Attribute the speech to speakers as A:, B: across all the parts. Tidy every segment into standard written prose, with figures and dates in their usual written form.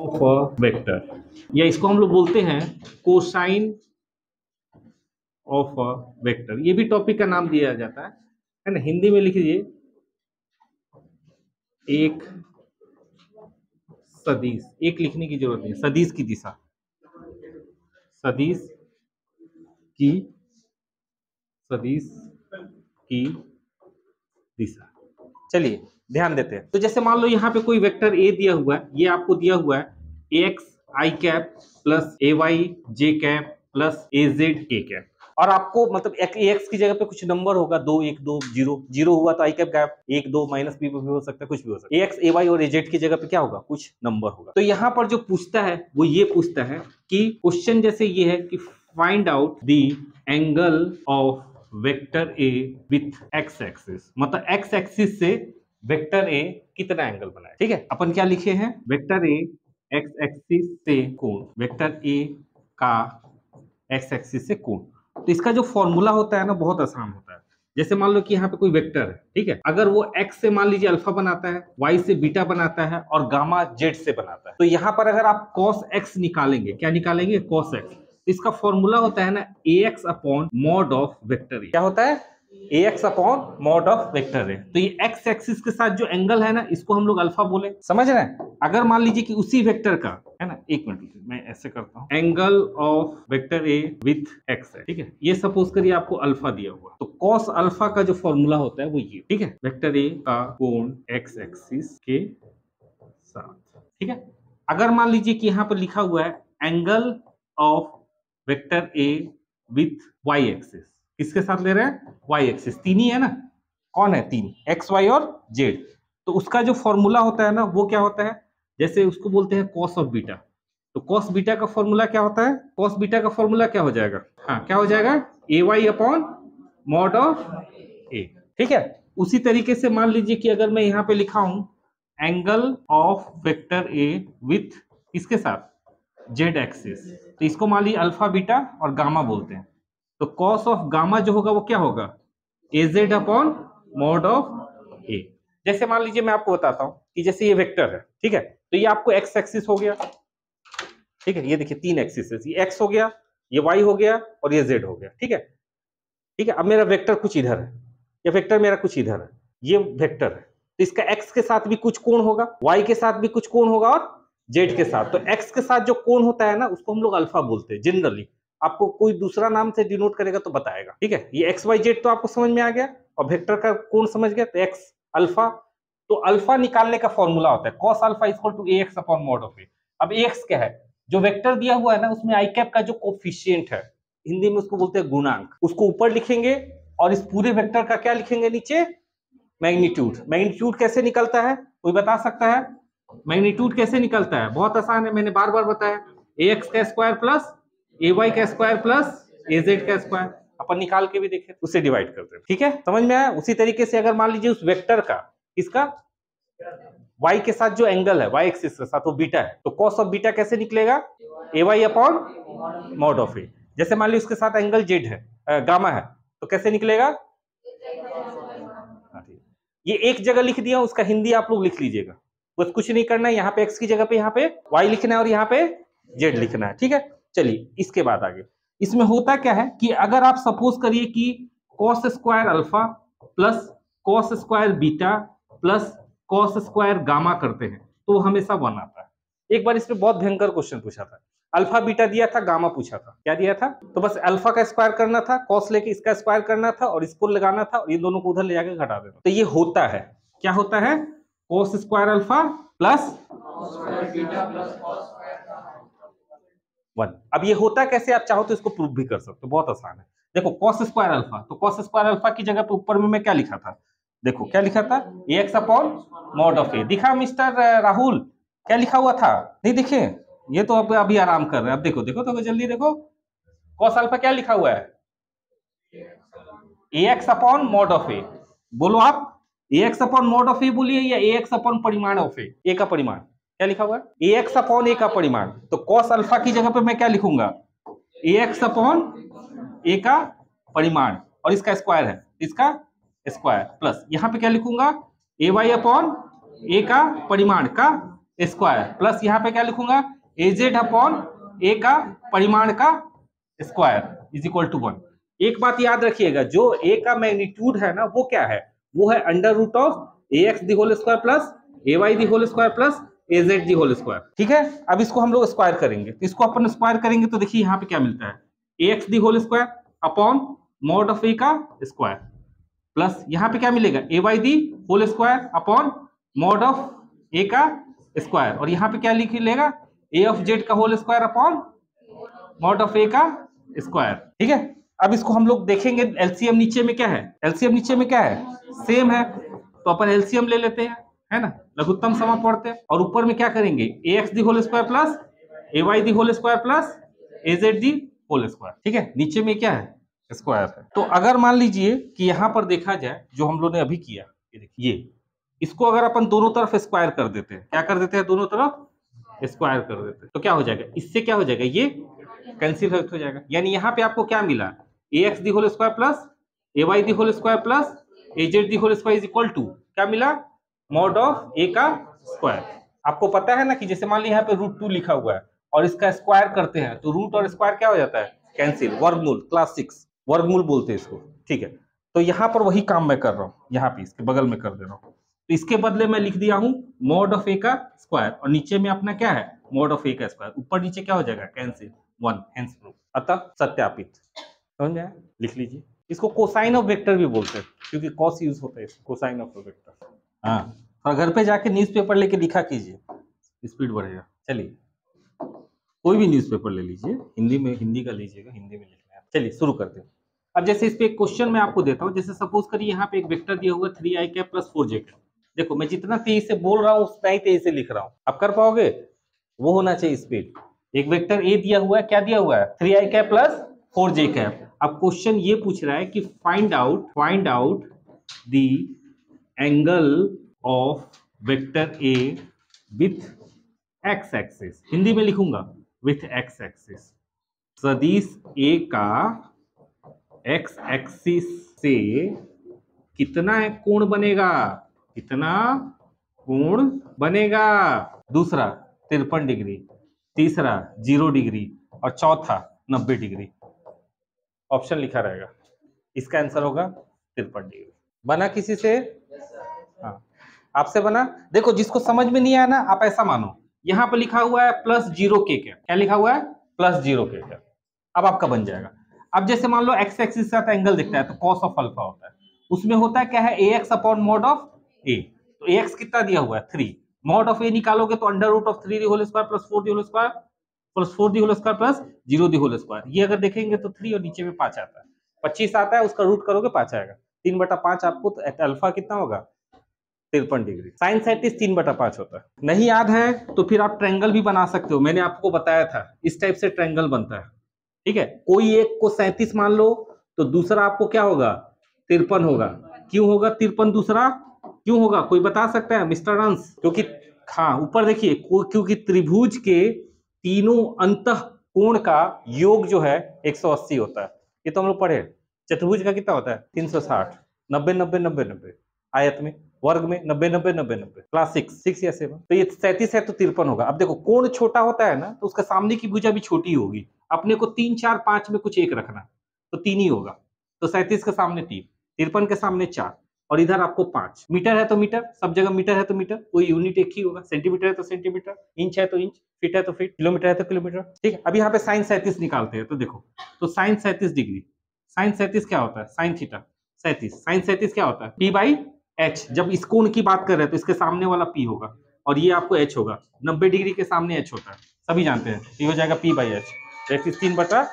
A: Of a vector, या इसको हम लोग बोलते हैं कोसाइन ऑफ अ वेक्टर। ये भी टॉपिक का नाम दिया जाता है ना। हिंदी में लिख लीजिए एक सदिश, एक लिखने की जरूरत नहीं, सदिश की दिशा, सदिश की, सदिश की दिशा। चलिए ध्यान देते हैं। तो जैसे मान लो यहाँ पे कोई वेक्टर ए दिया हुआ है, ये आपको दिया हुआ है एक्स आई कैप प्लस ए वाई जे कैप प्लस ए जेड के कैप, और आपको मतलब एक्स की जगह पे कुछ नंबर होगा, 2 1 2 0 0 हुआ तो आई कैप गैप 1 2 माइनस भी हो सकता है, कुछ भी हो सकता है। एक्स ए वाई और ए जेड की जगह पे क्या होगा, कुछ नंबर होगा। तो यहाँ पर जो पूछता है वो ये पूछता है कि क्वेश्चन जैसे ये है कि find out the angle of vector A with x axis, मतलब एक्स एक्सिस से वेक्टर ए कितना एंगल बनाए। ठीक है, अपन क्या लिखे हैं, वेक्टर ए एक्स एक्सिस से कोण, वेक्टर ए का एक्स एक्सिस से कोण। तो इसका जो फॉर्मूला होता है ना बहुत आसान होता है। जैसे मान लो कि यहाँ पे कोई वेक्टर है, ठीक है, अगर वो x से मान लीजिए अल्फा बनाता है, y से बीटा बनाता है और गामा z से बनाता है, तो यहाँ पर अगर आप cos x निकालेंगे, क्या निकालेंगे, cos x, इसका फॉर्मूला होता है ना ax upon mod of vector A. क्या होता है, ax upon mod of vector A. तो ये x एक्सिस के साथ जो एंगल है ना इसको हम लोग अल्फा बोले, समझ रहे हैं। अगर मान लीजिए कि उसी वेक्टर का है ना, एक मिनट मैं ऐसे करता हूं, angle of vector A with x है, ठीक है, ये सपोज करिए आपको अल्फा दिया हुआ, तो cos अल्फा का जो फॉर्मूला होता है वो ये, ठीक है, वेक्टर ए का कोण x एक्सिस के साथ, ठीक है। अगर मान लीजिए कि यहाँ पर लिखा हुआ है angle of vector A with y axis, किसके साथ ले रहे हैं, y एक्सिस, तीन ही है ना, कौन है, तीन, x y और z। तो उसका जो फॉर्मूला होता है ना वो क्या होता है, जैसे उसको बोलते हैं cos ऑफ बीटा। तो cos बीटा का फॉर्मूला क्या होता है, cos बीटा का फॉर्मूला क्या हो जाएगा, हाँ क्या हो जाएगा, ए वाई अपॉन मॉड ऑफ ए, ठीक है। उसी तरीके से मान लीजिए कि अगर मैं यहाँ पे लिखा हूं angle of vector A with इसके साथ जेड एक्सिस, तो इसको मान लीजिए अल्फा बीटा और गामा बोलते हैं। तो कॉस ऑफ गामा जो होगा वो क्या होगा, ए जेड अपॉन मॉड ऑफ ए। जैसे मान लीजिए मैं आपको बताता हूं कि जैसे ये वेक्टर है, ठीक है, तो ये आपको एक्स एक्सिस हो गया, ठीक है, ये देखिए तीन एक्सिस है, ये एक्स हो गया, ये वाई हो गया और ये जेड हो गया, ठीक है, ठीक है। अब मेरा वेक्टर कुछ इधर है, ये वेक्टर मेरा कुछ इधर है, ये वेक्टर है, तो इसका एक्स के साथ भी कुछ कोण होगा, वाई के साथ भी कुछ कोण होगा और जेड के साथ। तो एक्स के साथ जो कोण होता है ना उसको हम लोग अल्फा बोलते हैं जनरली, आपको कोई दूसरा नाम से डिनोट करेगा तो बताएगा, ठीक है। ये एक्स वाई जेड तो आपको समझ में आ गया, और वेक्टर का कोण समझ गया, तो एक्स अल्फा। तो अल्फा निकालने का फॉर्मूला होता है cos alpha equal to ax upon mod of a. अब ax क्या है, जो वेक्टर दिया हुआ है ना उसमें आई कैप का जो कोफिशिएंट है, हिंदी में उसको बोलते हैं गुणांक, उसको ऊपर लिखेंगे और इस पूरे वेक्टर का क्या लिखेंगे नीचे, मैग्नीट्यूड। मैग्नीट्यूड कैसे निकलता है, कोई बता सकता है, मैग्नीट्यूड कैसे निकलता है, बहुत आसान है, मैंने बार बार बताया, ax का स्क्वायर प्लस ay का स्क्वायर प्लस az का स्क्वायर, अपन निकाल के भी देखे, उससे डिवाइड करते हैं, ठीक है, समझ में आया। उसी तरीके से अगर मान लीजिए उस वेक्टर का इसका y के साथ जो एंगल है y एक्सिस के साथ वो बीटा है, तो cos ऑफ बीटा कैसे निकलेगा, ay अपॉन मॉड ऑफ ए। जैसे मान लीजिए उसके साथ एंगल z है, गामा है, तो कैसे निकलेगा, ये एक जगह लिख दिया, उसका हिंदी आप लोग लिख लीजिएगा, बस कुछ नहीं करना है, यहाँ पे x की जगह पे यहाँ पे y लिखना है और यहाँ पे z लिखना है, ठीक है। चलिए इसके बाद आगे, इसमें होता क्या है कि अगर आप सपोज करिए कि cos square alpha plus cos square beta plus cos square gamma करते हैं तो हमेशा 1 आता है। एक बार इसमें बहुत भयंकर क्वेश्चन पूछा था, अल्फा बीटा दिया था, गामा पूछा था, क्या दिया था, तो बस अल्फा का स्क्वायर करना था, cos लेके इसका स्क्वायर करना था और इसको लगाना था और ये दोनों को उधर ले जाकर घटा देना। तो ये होता है, क्या होता है, cos स्क्वायर अल्फा प्लस 1। अब ये होता कैसे, आप चाहो तो इसको प्रूव भी कर सकते हो, बहुत आसान है। देखो cos स्क्वायर अल्फा, तो cos स्क्वायर अल्फा की जगह पे ऊपर में मैं क्या लिखा था, देखो क्या लिखा था, ax अपॉन मॉड ऑफ ए। दिखा मिस्टर राहुल, क्या लिखा हुआ था, नहीं दिखे, ये तो अब अभी आराम कर रहे हैं। अब देखो देखो तो जल्दी देखो, cos अल्फा क्या लिखा हुआ है, ax अपॉन मॉड ऑफ ए। बोलो आप, ax अपॉन मॉड ऑफ ए बोलिए या ax अपॉन परिमाण ऑफ ए, ए का परिमाण क्या लिखा हुआ है, ax अपॉन ए का परिमाण। तो cos अल्फा की जगह पे मैं क्या लिखूंगा, ax अपॉन ए का परिमाण और इसका स्क्वायर है, इसका स्क्वायर प्लस यहाँ पे क्या लिखूंगा, ay अपॉन ए का परिमाण का स्क्वायर प्लस यहाँ पे क्या लिखूंगा AZ अपॉन A का परिमाण का स्क्वायर इज इक्वल टू 1। एक बात याद रखिएगा, जो A का मैग्नीट्यूड है ना वो क्या है, वो है under root of AX the whole square plus AY the whole square plus AZ the whole square. ठीक है, अब इसको हम लोग स्क्वायर करेंगे, तो इसको अपन स्क्वायर करेंगे तो देखिए यहाँ पे क्या मिलता है, AX the whole square upon mod of A का स्क्वायर प्लस यहाँ पे क्या मिलेगा AY the whole square upon mod of A का स्क्वायर, और यहाँ पे क्या लिख लेगा A ऑफ Z का whole square upon mod of A का स्क्वायर। ठीक है, अब इसको हम लोग देखेंगे एलसीएम नीचे में क्या है, एलसीएम नीचे में क्या है, सेम है, तो अपन एलसीएम ले लेते हैं, है ना, लघुत्तम समा पढ़ते हैं, और ऊपर में क्या करेंगे AX the whole square plus AY the whole square plus AZ the whole square. ठीक है, नीचे में क्या है स्क्वायर है। तो अगर मान लीजिए कि यहाँ पर देखा जाए जो हम लोग ने अभी किया, ये देखिए, इसको अगर अपन दोनों तरफ स्क्वायर कर देते हैं, क्या कर देते हैं, दोनों तरफ स्क्वायर कर देते हैं, तो क्या हो जाएगा, इससे क्या हो जाएगा, ये कैंसिल हो जाएगा। यानी यहाँ पे आपको क्या मिला, AX the whole square plus AY the whole square plus AZ the whole square is equal to क्या मिला, मॉड ऑफ A का स्क्वायर। आपको पता है ना कि जैसे मान लीजिए यहाँ पे √2 लिखा हुआ है और इसका स्क्वायर करते हैं तो रूट और स्क्वायर क्या हो जाता है, कैंसिल, वर्गमूल, क्लास 6 वर्गमूल बोलते हैं इसको। ठीक है, तो यहाँ पर वही काम मैं कर रहा हूँ, यहाँ पे इसके बगल में कर दे रहा हूँ, तो इसके बदले मैं लिख दिया हूँ मॉड ऑफ A का स्क्वायर, और नीचे में अपना क्या है, मॉड ऑफ A का स्क्वायर, ऊपर नीचे क्या हो जाएगा, कैंसिल, 1 हेंस प्रूफ, अतः सत्यापित। समझ में आया, लिख लीजिए। इसको कोसाइन ऑफ वेक्टर भी बोलते हैं क्योंकि कॉस यूज होता है, कोसाइन ऑफ वेक्टर। हाँ, और घर पे जाके न्यूज़पेपर लेके लिखा कीजिए, स्पीड बढ़ेगा। चलिए, कोई भी न्यूज़पेपर ले लीजिए, हिंदी में, हिंदी का लीजिएगा, हिंदी में लिखना है। चलिए शुरू करते हैं। अब जैसे इस पे एक क्वेश्चन मैं आपको देता हूँ, जैसे सपोज करिए यहाँ पे एक वेक्टर दिया हुआ 3i cap plus 4j cap. देखो मैं जितना तेज से बोल रहा हूँ उतना ही तेज से लिख रहा हूँ, आप कर पाओगे, वो होना चाहिए स्पीड। एक वेक्टर ए दिया हुआ है, क्या दिया हुआ है, 3i cap plus 4j cap. अब क्वेश्चन ये पूछ रहा है कि find out the angle of vector A with x axis, Hindi में लिखूंगा विथ एक्स एक्सिस, सदिश ए का एक्स एक्सिस से कितना कोण बनेगा, कितना कोण बनेगा, दूसरा 53 डिग्री, तीसरा 0 डिग्री और चौथा 90 डिग्री। ऑप्शन लिखा रहेगा, इसका आंसर होगा 53 डिग्री। बना किसी से? हाँ, आपसे बना। देखो जिसको समझ में नहीं आया ना, आप ऐसा मानो यहाँ पर लिखा हुआ है प्लस 0 के क्या लिखा हुआ है, प्लस 0 के क्या, अब आपका बन जाएगा। अब जैसे मान लो एक्स एक्सिस के साथ एंगल दिखता है तो कॉस ऑफ अल्फा होता है, उसमें होता है क्या है, AX upon mod of A, तो AX कितना दिया हुआ है 3, मॉड ऑफ A निकालोगे तो under root of 3 the whole square plus 4 the whole square plus 4 the whole square plus 0 the whole square. ये अगर देखेंगे तो 3 और नीचे में 5 आता है, 25 आता है, उसका रूट करोगे 5 आएगा, 3/5 आपको, तो अल्फा कितना होगा 53 डिग्री। साइन 3/5 होता है। नहीं याद है तो फिर आप ट्रायंगल भी बना सकते हो, मैंने आपको बताया था इस टाइप से ट्रायंगल बनता है। ठीक है, कोई एक को 37 मान लो तो दूसरा आपको क्या होगा 53 होगा। क्यों होगा 53 दूसरा, क्यों होगा, कोई बता सकता है मिस्टर अंश? क्योंकि हाँ ऊपर देखिए, क्योंकि त्रिभुज के तीनों अंतः कोण का योग जो है 180 होता है, ये तो हम लोग पढ़े। चतुर्भुज का कितना होता है 360, 90 90 90 90, आयत में वर्ग में 90 90 90 90, क्लास 6 या 7, तो ये 37 है तो 53 होगा। अब देखो कोण छोटा होता है ना, तो उसका सामने की भुजा भी छोटी होगी, अपने को 3 4 5 में कुछ एक रखना, तो 3 ही होगा, तो 37 के सामने 3, 53 के सामने 4, और इधर आपको 5। मीटर है तो मीटर, सब जगह मीटर है तो मीटर, कोई यूनिट एक ही होगा, सेंटीमीटर है तो सेंटीमीटर, इंच है तो इंच, फीट है तो फीट, किलोमीटर है तो किलोमीटर। ठीक है, अब यहाँ पे साइन 37 निकालते हैं, तो देखो तो साइन 37 डिग्री, साइन 37 क्या होता है, साइन थीटा 37, साइन 37 क्या होता है P/H। जब इस कोण की बात कर रहे हैं तो इसके सामने वाला P होगा और ये आपको H होगा, 90 डिग्री के सामने H होता है, सभी जानते हैं, ये हो जाएगा P/H, दैट इज 3/5।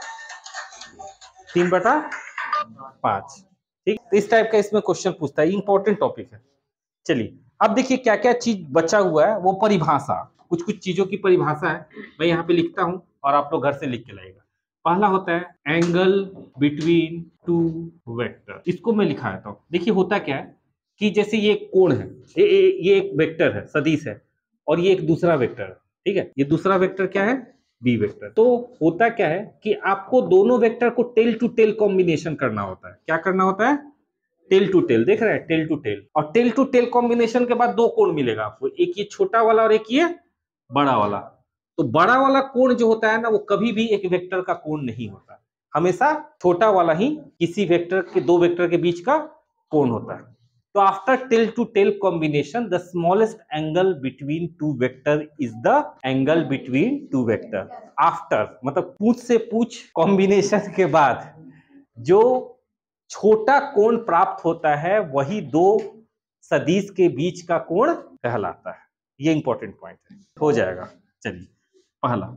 A: ठीक, तो इस टाइप का इसमें क्वेश्चन पूछता है, इंपॉर्टेंट टॉपिक है। चलिए अब देखिए क्या क्या चीज बचा हुआ है, वो परिभाषा, कुछ कुछ चीजों की परिभाषा है, मैं यहाँ पे लिखता हूँ और आप लोग घर से लिख के लाइएगा। पहला होता है एंगल बिटवीन टू वेक्टर, इसको मैं लिखा देता हूँ। देखिए होता क्या है कि जैसे ये कोण है, ये एक वेक्टर है, सदिश है, और ये एक दूसरा वेक्टर है। ठीक है, ये दूसरा वेक्टर क्या है, बी वेक्टर। तो होता क्या है कि आपको दोनों वेक्टर को टेल टू टेल कॉम्बिनेशन करना होता है। क्या करना होता है, टेल टू टेल, देख रहे हैं टेल टू टेल, और टेल टू टेल कॉम्बिनेशन के बाद दो कोण मिलेगा आपको, एक ये छोटा वाला और एक ये बड़ा वाला। तो बड़ा वाला कोण जो होता है ना, वो कभी भी एक वेक्टर का कोण नहीं होता, हमेशा छोटा वाला ही किसी वेक्टर के, दो वेक्टर के बीच का कोण होता है। तो after tail to tail combination the smallest angle between two vector is the angle between two vector. After मतलब पूछ से पूछ कॉम्बिनेशन के बाद जो छोटा कोण प्राप्त होता है वही दो सदिश के बीच का कोण कहलाता है। ये इंपॉर्टेंट पॉइंट है, हो जाएगा। चलिए पहला,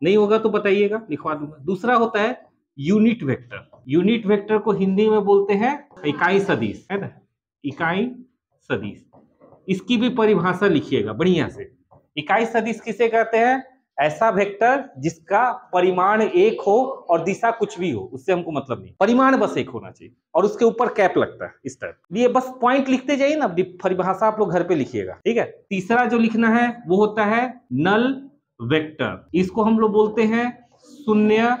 A: नहीं होगा तो बताइएगा, लिखवा दूंगा। दूसरा होता है यूनिट वेक्टर। यूनिट वेक्टर को हिंदी में बोलते हैं इकाई सदिश, है ना, इकाई सदिश। इसकी भी परिभाषा लिखिएगा बढ़िया से। इकाई सदिश किसे कहते हैं? ऐसा वेक्टर जिसका परिमाण एक हो और दिशा कुछ भी हो, उससे हमको मतलब नहीं, परिमाण बस एक होना चाहिए और उसके ऊपर कैप लगता है इस टाइप। ये बस पॉइंट लिखते जाइए ना, परिभाषा आप लोग घर पे लिखिएगा, ठीक है। तीसरा जो लिखना है वो होता है नल वेक्टर। इसको हम लोग बोलते हैं शून्य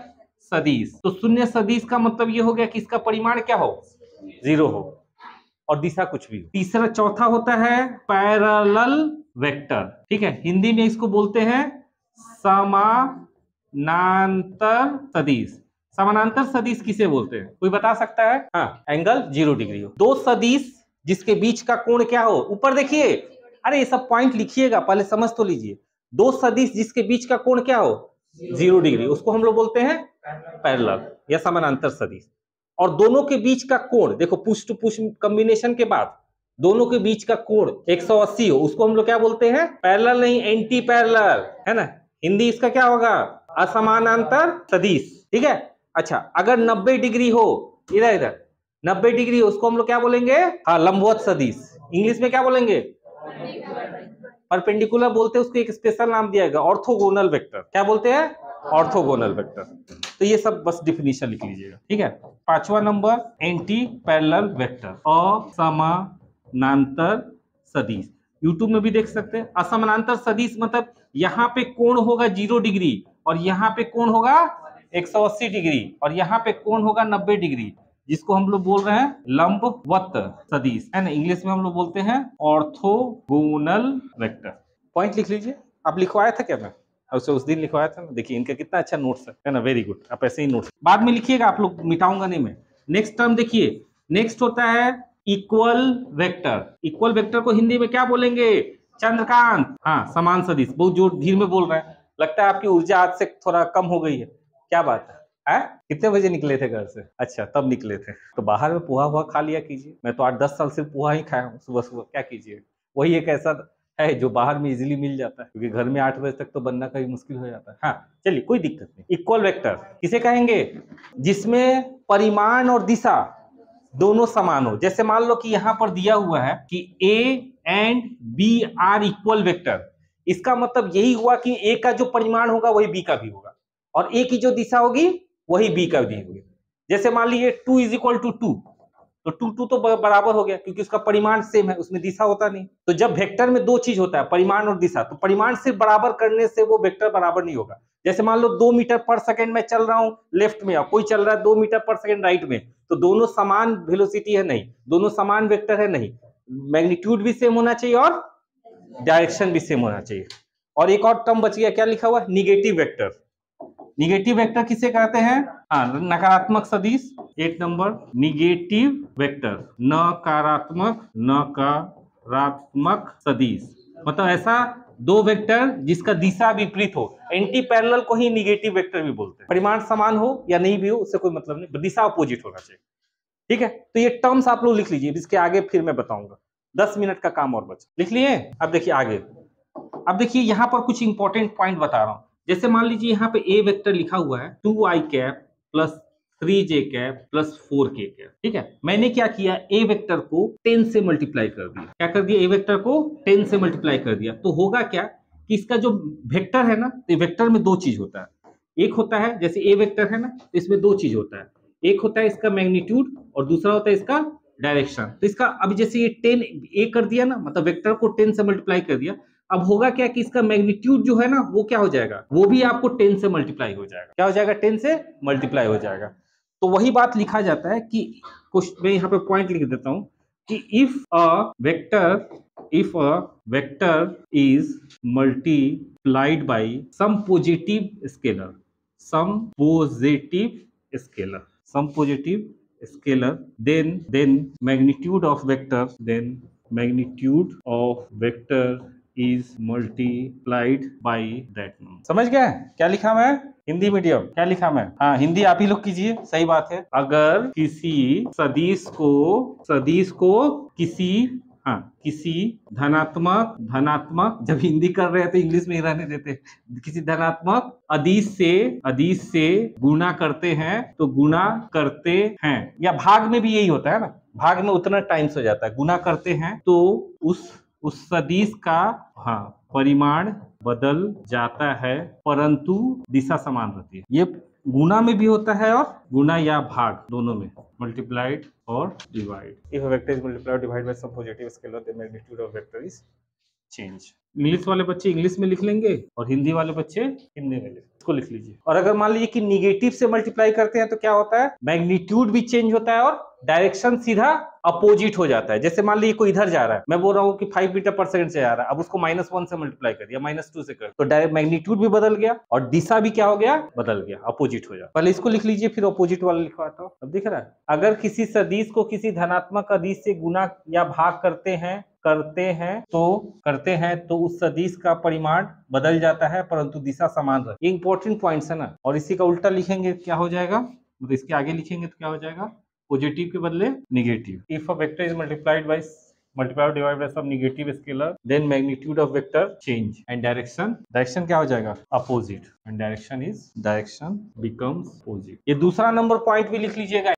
A: सदिश। तो शून्य सदिश का मतलब ये हो गया कि इसका परिमाण क्या हो, 0 हो और दिशा कुछ भी हो। तीसरा, चौथा होता है पैरेलल वेक्टर, ठीक है। हिंदी में इसको बोलते हैं समानांतर सदिश। समानांतर सदिश किसे बोलते हैं, कोई बता सकता है? हाँ, एंगल 0 डिग्री हो। दो सदिश जिसके बीच का कोण क्या हो, ऊपर देखिए, अरे ये सब पॉइंट लिखिएगा, पहले समझ तो लीजिए। दो सदिश जिसके बीच का कोण क्या हो, 0 डिग्री, उसको हम लोग बोलते हैं पैरेलल या समानांतर सदिश। और दोनों के बीच का कोण देखो, पुश टू पुश कॉम्बिनेशन के बाद दोनों के बीच का कोण 180 हो, उसको हम लोग क्या बोलते हैं? पैरेलल नहीं, एंटी पैरेलल, है ना। हिंदी इसका क्या होगा? असमानांतर सदिश, ठीक है। अच्छा, अगर 90 डिग्री हो, इधर इधर 90 डिग्री हो, उसको हम लोग क्या बोलेंगे? हाँ, लंबवत सदिश। इंग्लिश में क्या बोलेंगे? परपेंडिकुलर बोलते हैं उसको, एक स्पेशल नाम दिया गया, ऑर्थोगोनल वेक्टर। क्या बोलते हैं? Orthogonal vector. तो ये सब बस डिफिनीशन लिख लीजिएगा, ठीक है। पांचवा नंबर एंटी पैरेलल वेक्टर, असमानांतर सदिश। यूट्यूब में भी देख सकते हैं। असमानांतर सदिश मतलब यहाँ पे कोण होगा 0 डिग्री और यहाँ पे कोण होगा 180 डिग्री और यहाँ पे कोण होगा 90 डिग्री, जिसको हम लोग बोल रहे हैं लंबवत सदिश, है ना। इंग्लिश में हम लोग बोलते हैं ऑर्थोगोनल वेक्टर। पॉइंट लिख लीजिए। आप लिखवाया था क्या? मैं उस दिन लिखवाया था ना, देखिए इनका कितना अच्छा नोट्स है ना, वेरी गुड। आप ऐसे ही नोट्स बाद में लिखिएगा, आप लोग मिटाऊंगा नहीं मैं। नेक्स्ट टर्म देखिए, नेक्स्ट होता है इक्वल वेक्टर। इक्वल वेक्टर को हिंदी में क्या बोलेंगे? चंद्रकांत। हाँ, समान सदिश। बहुत जोर धीरे में बोल रहे हैं, लगता है आपकी ऊर्जा आज से थोड़ा कम हो गई है। क्या बात है? कितने बजे निकले थे घर से? अच्छा, तब निकले थे। तो बाहर में पोहा हुआ खा लिया कीजिए। मैं तो 8-10 साल से पोहा ही खाया हूँ सुबह सुबह। क्या कीजिए, वही एक ऐसा है जो बाहर में इजीली मिल जाता है, क्योंकि घर में 8 बजे तक तो बनना कहीं मुश्किल हो जाता है। हाँ चलिए, कोई दिक्कत नहीं। इक्वल वेक्टर किसे कहेंगे? जिसमें परिमाण और दिशा दोनों समान हो। जैसे मान लो कि यहाँ पर दिया हुआ है कि A and B are equal vector. इसका मतलब यही हुआ कि A का जो परिमाण होगा वही B का भी होगा और A की जो दिशा होगी वही B का भी होगी। जैसे मान लीजिए 2 = 2, तो 2 तो बराबर हो गया, क्योंकि उसका परिमाण सेम है, उसमें दिशा होता नहीं। तो जब वेक्टर में दो चीज होता है, परिमाण और दिशा, तो परिमाण सिर्फ बराबर करने से वो वेक्टर बराबर नहीं होगा। जैसे मान लो 2 मीटर पर सेकंड में चल रहा हूं लेफ्ट में और कोई चल रहा है 2 मीटर पर सेकंड राइट में, तो दोनों समान वेलोसिटी है नहीं, दोनों समान वेक्टर है नहीं। मैग्नीट्यूड भी सेम होना चाहिए और डायरेक्शन भी सेम होना चाहिए। और एक और टर्म बच गया, क्या लिखा हुआ? Negative vector. निगेटिव वेक्टर किसे कहते हैं? हाँ, नकारात्मक सदिश। 8 नंबर निगेटिव वेक्टर, नकारात्मक सदिश। मतलब ऐसा दो वेक्टर जिसका दिशा विपरीत हो। एंटी पैरेलल को ही निगेटिव वेक्टर भी बोलते हैं। परिमाण समान हो या नहीं भी हो उससे कोई मतलब नहीं, दिशा अपोजिट होना चाहिए, ठीक है। तो ये टर्म्स आप लोग लिख लीजिए, इसके आगे फिर मैं बताऊंगा। 10 मिनट का काम और बचा, लिख लिए। अब देखिए आगे। अब देखिए यहाँ पर कुछ इंपॉर्टेंट पॉइंट बता रहा हूं। जैसे मान लीजिए यहाँ पे ए वेक्टर लिखा हुआ है 2i cap plus 3j cap plus 4k cap, ठीक है। मैंने क्या किया, ए वेक्टर को 10 से मल्टीप्लाई कर दिया। क्या कर दिया? ए वेक्टर को 10 से मल्टीप्लाई कर दिया। तो होगा क्या कि इसका जो वेक्टर है ना, तो वेक्टर में दो चीज होता है। एक होता है, जैसे ए वेक्टर है ना, तो इसमें दो चीज होता है। एक होता है इसका मैग्नीट्यूड और दूसरा होता है इसका डायरेक्शन। तो इसका अब जैसे ये 10 ए कर दिया ना, मतलब वेक्टर को 10 से मल्टीप्लाई कर दिया। अब होगा क्या कि इसका मैग्नीट्यूड जो है ना वो क्या हो जाएगा, वो भी आपको 10 से मल्टीप्लाई हो जाएगा। क्या हो जाएगा? 10 से मल्टीप्लाई हो जाएगा। तो वही बात लिखा जाता है कि कुछ मैं यहाँ पे पॉइंट लिख देता हूं कि if a vector if a vector is multiplied by some positive scalar, then magnitude of vector is multiplied by that number. समझ गए क्या लिखा मैं? हिंदी मीडियम क्या लिखा मैं? हाँ, हिंदी आप ही लोग कीजिए, सही बात है। अगर किसी सदिश को किसी धनात्मक जब हिंदी कर रहे हैं तो इंग्लिश में ही रहने देते, किसी धनात्मक अदिश से गुणा करते हैं, तो गुणा करते हैं, या भाग में भी यही होता है ना, भाग में उतना टाइम्स हो जाता है, गुणा करते हैं तो उस सदिश का परिमाण बदल जाता है, परंतु दिशा समान रहती है। ये गुणा में भी होता है और गुणा या भाग दोनों में, मल्टीप्लाइड और divide. If a vector is multiplied divide by some positive scalar the magnitude of vector is change. English वाले बच्चे इंग्लिश में लिख लेंगे और हिंदी वाले बच्चे हिंदी में इसको लिख लीजिए। और अगर मान लीजिए कि निगेटिव से मल्टीप्लाई करते हैं तो क्या होता है, मैग्नीट्यूड भी चेंज होता है और डायरेक्शन सीधा अपोजिट हो जाता है। जैसे मान लीजिए कोई इधर जा रहा है, मैं बोल रहा हूँ कि 5 मीटर पर सेकंड से जा रहा है, अब उसको -1 से मल्टीप्लाई कर दिया, -2 से कर, तो डायरेक्ट मैग्नीट्यूड भी बदल गया और दिशा भी क्या हो गया, बदल गया, अपोजिट हो जाता। पहले इसको लिख लीजिए फिर अपोजिट वाला लिखवाता हूँ। अब दिख रहा है, अगर किसी सदिश को किसी धनात्मक अदिश से गुणा या भाग करते हैं तो उस सदिश का परिमाण बदल जाता है, परंतु दिशा समान रहती है। ये इंपॉर्टेंट पॉइंट्स है ना। और इसी का उल्टा लिखेंगे क्या हो जाएगा, मतलब इसके आगे लिखेंगे तो क्या हो जाएगा, पॉजिटिव के बदले negative. If a vector is multiplied divide by some negative scalar then magnitude of vector change and direction क्या हो जाएगा, opposite, and direction becomes opposite. ये दूसरा नंबर पॉइंट भी लिख लीजिएगा।